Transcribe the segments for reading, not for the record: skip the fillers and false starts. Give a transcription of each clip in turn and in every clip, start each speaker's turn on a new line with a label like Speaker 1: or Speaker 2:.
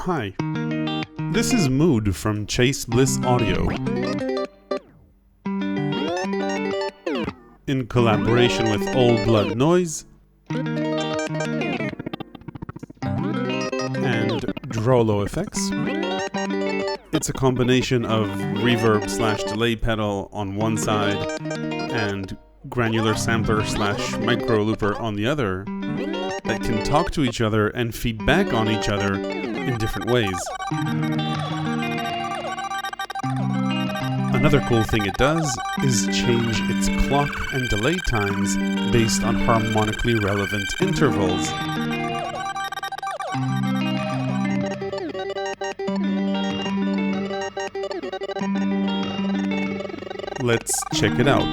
Speaker 1: Hi, this is Mood from Chase Bliss Audio. In collaboration with Old Blood Noise and Drolo effects. It's a combination of reverb/delay pedal on one side and granular sampler/micro looper on the other that can talk to each other and feed back on each other in different ways. Another cool thing it does is change its clock and delay times based on harmonically relevant intervals. Let's check it out.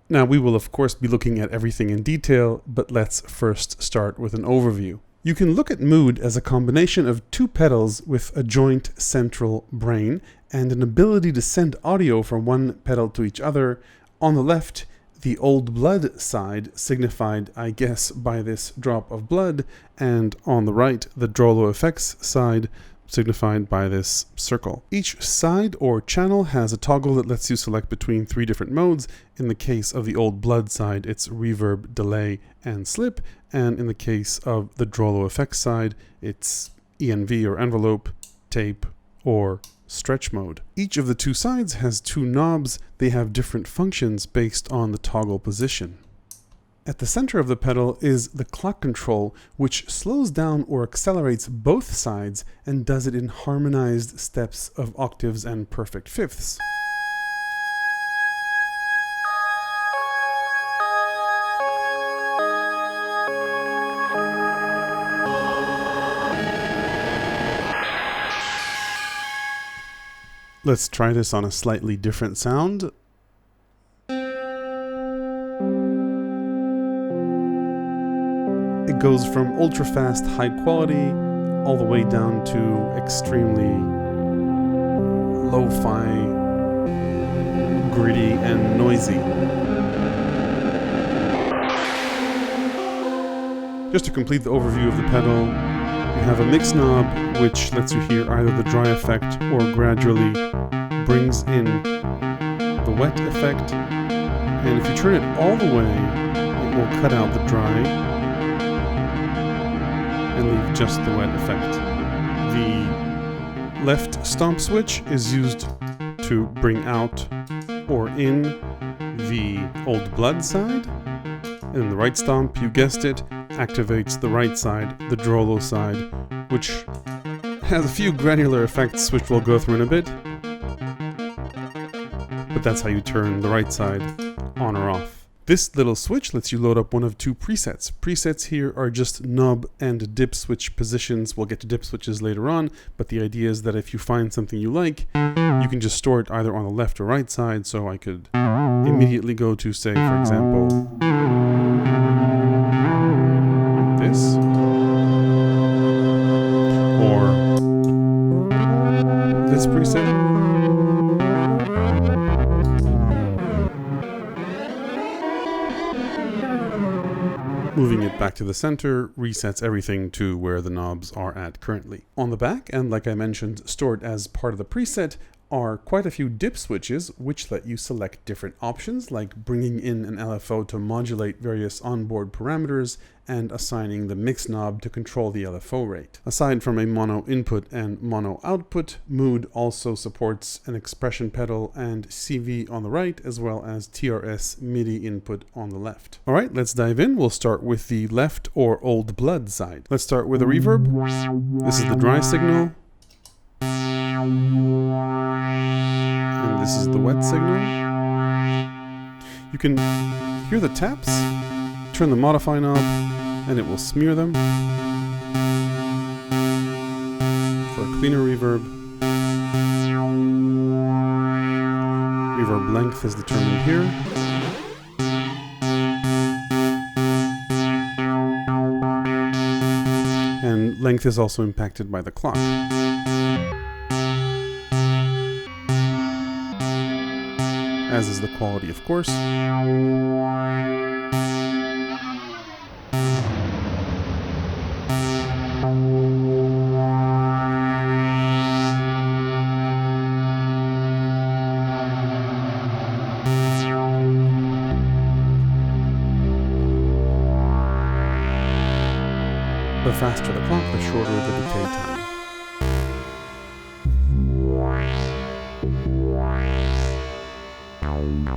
Speaker 1: Now, we will of course be looking at everything in detail, but let's first start with an overview. You can look at Mood as a combination of two pedals with a joint central brain and an ability to send audio from one pedal to each other. On the left, the Old Blood side, signified, I guess, by this drop of blood, and on the right, the Drolo effects side, signified by this circle. Each side or channel has a toggle that lets you select between three different modes. In the case of the Old Blood side, it's reverb, delay, and slip, and in the case of the Drolo effects side, it's ENV or envelope, tape, or stretch mode. Each of the two sides has two knobs. They have different functions based on the toggle position. At the center of the pedal is the clock control, which slows down or accelerates both sides and does it in harmonized steps of octaves and perfect fifths. Let's try this on a slightly different sound. It goes from ultra fast high quality all the way down to extremely lo-fi, gritty, and noisy. Just to complete the overview of the pedal, you have a mix knob which lets you hear either the dry effect or gradually brings in the wet effect. And if you turn it all the way, it will cut out the dry and leave just the wet effect. The left stomp switch is used to bring out or in the Old Blood side, and the right stomp, you guessed it, activates the right side, the Drolo side, which has a few granular effects which we'll go through in a bit, but that's how you turn the right side on or off. This little switch lets you load up one of two presets. Presets here are just knob and dip switch positions. We'll get to dip switches later on, but the idea is that if you find something you like, you can just store it either on the left or right side. So I could immediately go to, say, for example, this, or this preset. Moving it back to the center resets everything to where the knobs are at currently. On the back, and like I mentioned, stored as part of the preset, are quite a few dip switches which let you select different options, like bringing in an LFO to modulate various onboard parameters and assigning the mix knob to control the LFO rate. Aside from a mono input and mono output, Mood also supports an expression pedal and CV on the right, as well as TRS MIDI input on the left. All right, let's dive in. We'll start with the left or Old Blood side. Let's start with a reverb. This is the dry signal. And this is the wet signal. You can hear the taps. Turn the modify knob and it will smear them. For a cleaner reverb, reverb length is determined here. And length is also impacted by the clock. as is the quality, of course. The faster the clock, the shorter the decay time.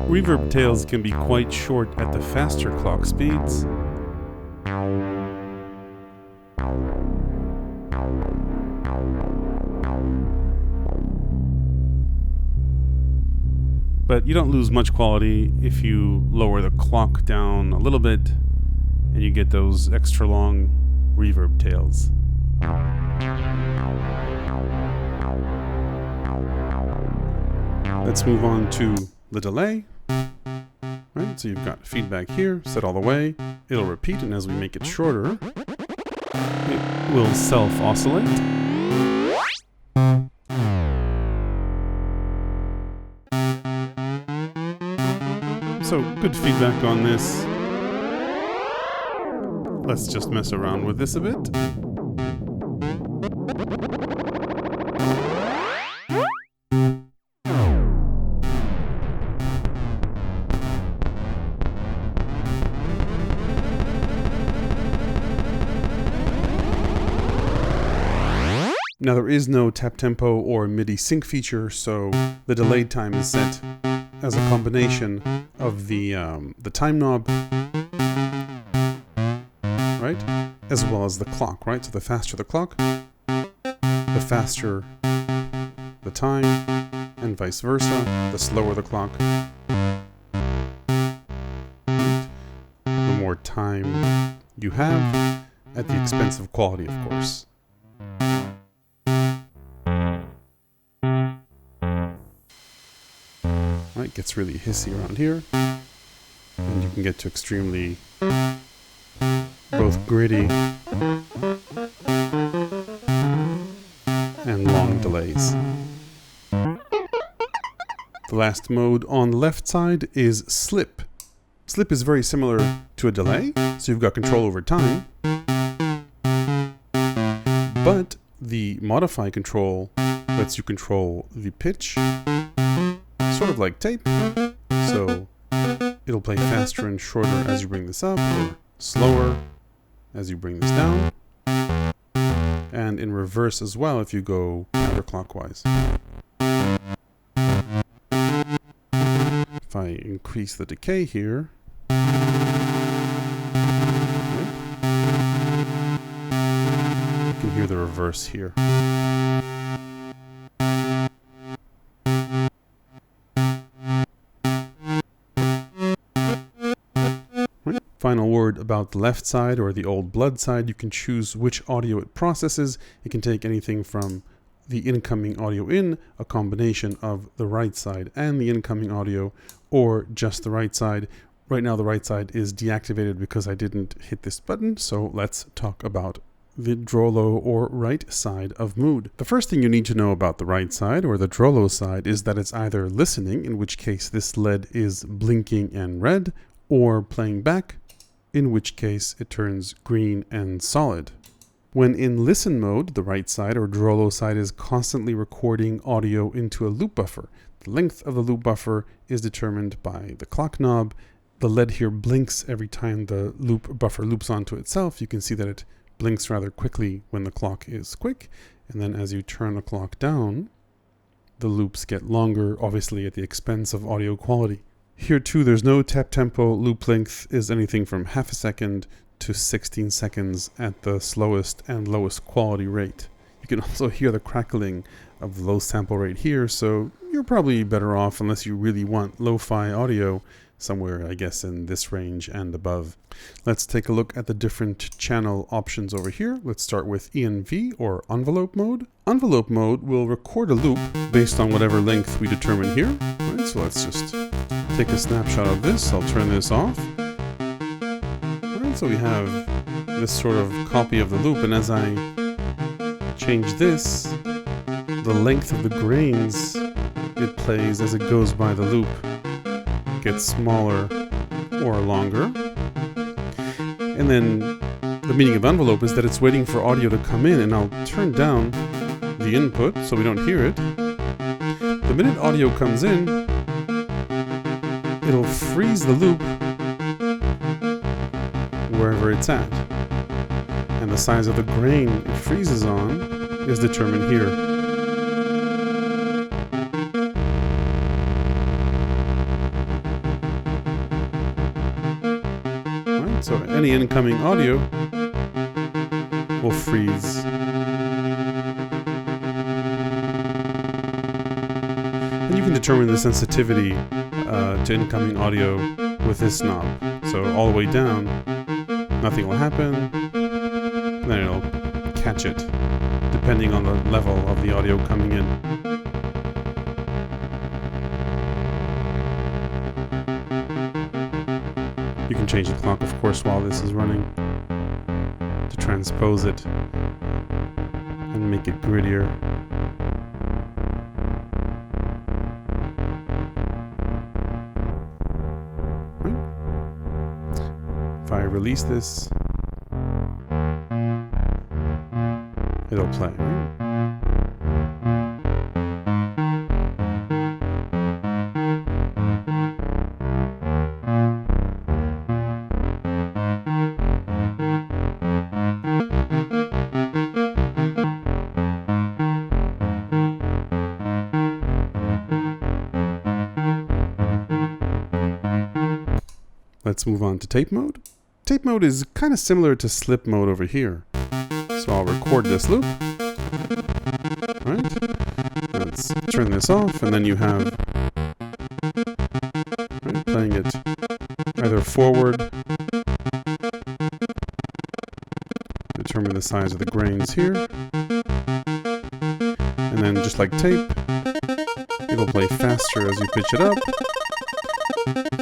Speaker 1: Reverb tails can be quite short at the faster clock speeds. But you don't lose much quality if you lower the clock down a little bit and you get those extra long reverb tails. Let's move on to the delay. Right, so you've got feedback here, set all the way. It'll repeat, and as we make it shorter, it will self-oscillate. So good feedback on this. Let's just mess around with this a bit. Now there is no tap tempo or MIDI sync feature, so the delayed time is set as a combination of the time knob, right, as well as the clock, right? So the faster the clock, the faster the time, and vice versa. The slower the clock, the more time you have, at the expense of quality, of course. Right, it gets really hissy around here, and you can get to extremely both gritty and long delays. The last mode on the left side is slip. Slip is very similar to a delay, so you've got control over time, but the modify control lets you control the pitch, sort of like tape, so it'll play faster and shorter as you bring this up, or slower as you bring this down, and in reverse as well if you go counterclockwise. If I increase the decay here, right, you can hear the reverse here. Final word about the left side, or the old blood side. You can choose which audio it processes. It can take anything from the incoming audio in, a combination of the right side and the incoming audio, or just the right side. Right now the right side is deactivated because I didn't hit this button, so let's talk about the Drolo or right side of Mood. The first thing you need to know about the right side, or the Drolo side, is that it's either listening, in which case this LED is blinking and red, or playing back, in which case it turns green and solid. When in listen mode, the right side or Drolo side is constantly recording audio into a loop buffer. The length of the loop buffer is determined by the clock knob. The LED here blinks every time the loop buffer loops onto itself. You can see that it blinks rather quickly when the clock is quick, and then as you turn the clock down, the loops get longer, obviously at the expense of audio quality. Here too, there's no tap tempo. Loop length is anything from half a second to 16 seconds at the slowest and lowest quality rate. You can also hear the crackling of the low sample rate here, so you're probably better off, unless you really want lo-fi audio, somewhere, I guess, in this range and above. Let's take a look at the different channel options over here. Let's start with ENV, or envelope mode. Envelope mode will record a loop based on whatever length we determine here. Right, so let's just take a snapshot of this. I'll turn this off. Alright, so we have this sort of copy of the loop, and as I change this, the length of the grains it plays as it goes by the loop get smaller or longer. And then the meaning of envelope is that it's waiting for audio to come in, and I'll turn down the input so we don't hear it. The minute audio comes in, it'll freeze the loop wherever it's at. And the size of the grain it freezes on is determined here. Right, so any incoming audio will freeze. And you can determine the sensitivity to incoming audio with this knob. So all the way down, nothing will happen, and then it'll catch it, depending on the level of the audio coming in. You can change the clock, of course, while this is running to transpose it and make it grittier. If I release this, it'll play, right? Let's move on to tape mode. Tape mode is kind of similar to slip mode over here. So I'll record this loop. Right? Let's turn this off, and then you have playing it either forward, determine the size of the grains here, and then just like tape, it'll play faster as you pitch it up,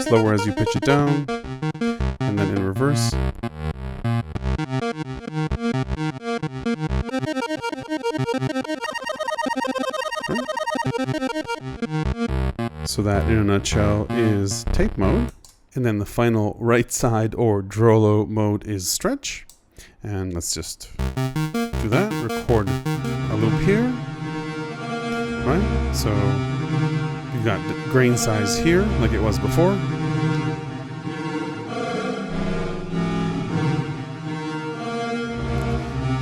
Speaker 1: slower as you pitch it down, and then in reverse. So that, in a nutshell, is tape mode. And then the final right side or Drolo mode is stretch. And let's just do that. Record a loop here. Right? So you've got the grain size here, like it was before.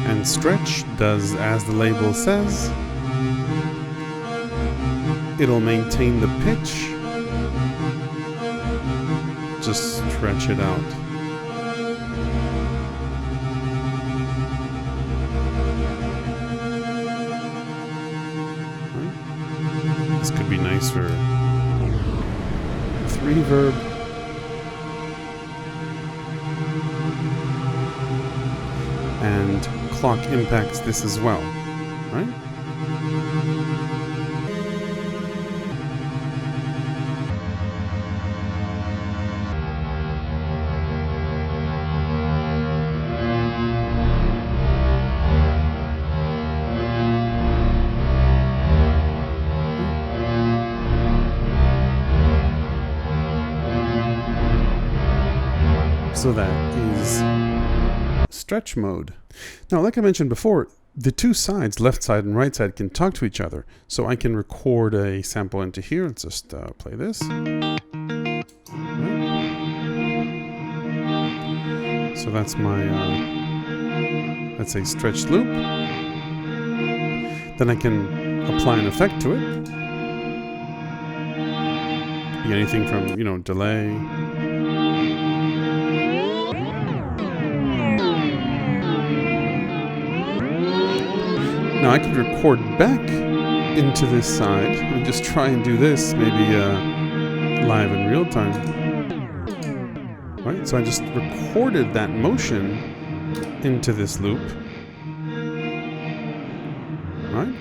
Speaker 1: And stretch does as the label says. It'll maintain the pitch. Just stretch it out. Right. This could be nice for reverb. And clock impacts this as well, right? So that is stretch mode. Now, like I mentioned before, the two sides, left side and right side, can talk to each other. So I can record a sample into here. Let's just play this. Right. So that's my, let's say, stretched loop. Then I can apply an effect to it. Could be anything from, delay. Now I could record back into this side and just try and do this, maybe live in real time. Right, so I just recorded that motion into this loop. Right,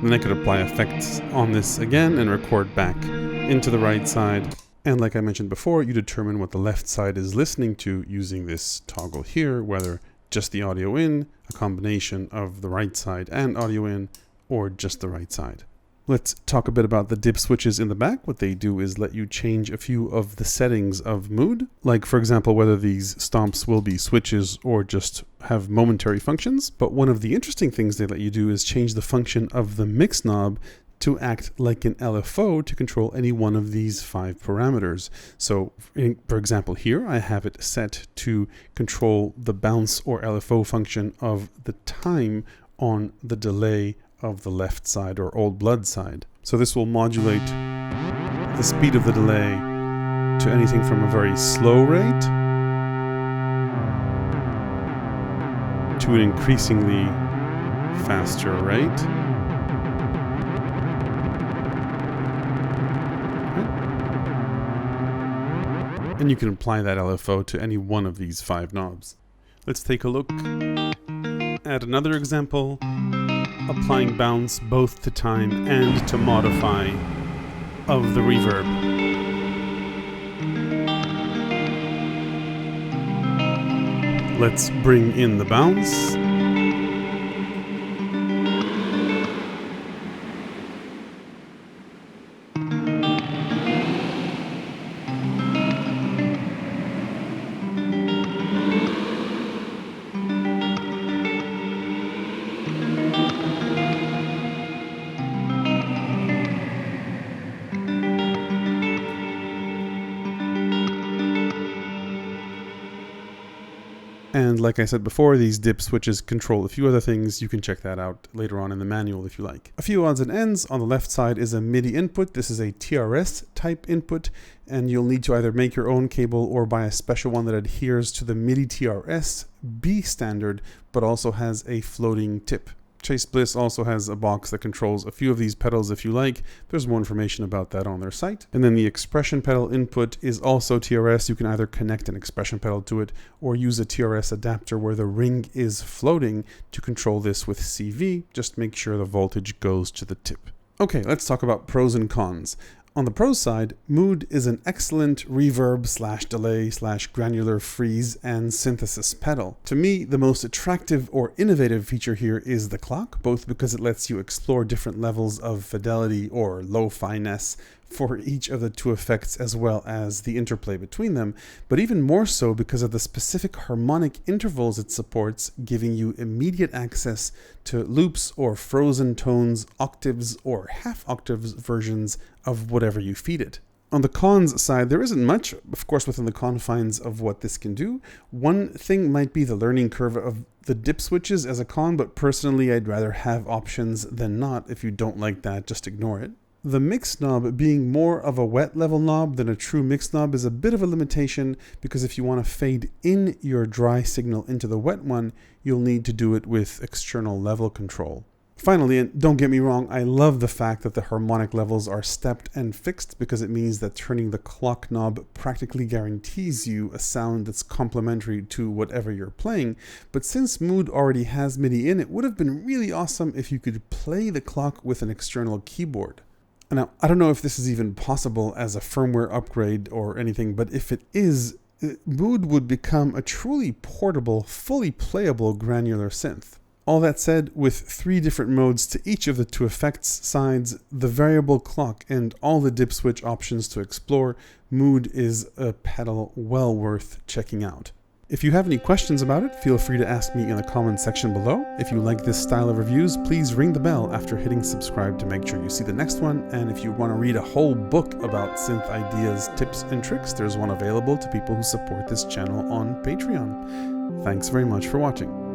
Speaker 1: then I could apply effects on this again and record back into the right side. And like I mentioned before, you determine what the left side is listening to using this toggle here, whether just the audio in, a combination of the right side and audio in, or just the right side. Let's talk a bit about the dip switches in the back. What they do is let you change a few of the settings of mood, like for example whether these stomps will be switches or just have momentary functions. But one of the interesting things they let you do is change the function of the mix knob to act like an LFO to control any one of these 5 parameters. So for example here I have it set to control the bounce or LFO function of the time on the delay of the left side or old blood side. So this will modulate the speed of the delay to anything from a very slow rate to an increasingly faster rate. And you can apply that LFO to any one of these 5 knobs. Let's take a look at another example, applying bounce both to time and to modify of the reverb. Let's bring in the bounce. And like I said before, these dip switches control a few other things. You can check that out later on in the manual if you like. A few odds and ends. On the left side is a MIDI input. This is a TRS type input, and you'll need to either make your own cable or buy a special one that adheres to the MIDI TRS B standard, but also has a floating tip. Chase Bliss also has a box that controls a few of these pedals if you like. There's more information about that on their site. And then the expression pedal input is also TRS. You can either connect an expression pedal to it or use a TRS adapter where the ring is floating to control this with CV. Just make sure the voltage goes to the tip. Okay, let's talk about pros and cons. On the pros side, Mood is an excellent reverb / delay / granular freeze and synthesis pedal. To me, the most attractive or innovative feature here is the clock, both because it lets you explore different levels of fidelity or lo-fi-ness for each of the 2 effects as well as the interplay between them, but even more so because of the specific harmonic intervals it supports, giving you immediate access to loops or frozen tones, octaves or half octaves versions of whatever you feed it. On the cons side, there isn't much, of course, within the confines of what this can do. One thing might be the learning curve of the dip switches as a con, but personally I'd rather have options than not. If you don't like that, just ignore it. The mix knob being more of a wet level knob than a true mix knob is a bit of a limitation, because if you want to fade in your dry signal into the wet one, you'll need to do it with external level control. Finally, and don't get me wrong, I love the fact that the harmonic levels are stepped and fixed, because it means that turning the clock knob practically guarantees you a sound that's complementary to whatever you're playing. But since Mood already has MIDI in, it would have been really awesome if you could play the clock with an external keyboard. Now, I don't know if this is even possible as a firmware upgrade or anything, but if it is, Mood would become a truly portable, fully playable granular synth. All that said, with 3 different modes to each of the 2 effects sides, the variable clock, and all the dip switch options to explore, Mood is a pedal well worth checking out. If you have any questions about it, feel free to ask me in the comments section below. If you like this style of reviews, please ring the bell after hitting subscribe to make sure you see the next one. And if you want to read a whole book about synth ideas, tips, and tricks, there's one available to people who support this channel on Patreon. Thanks very much for watching.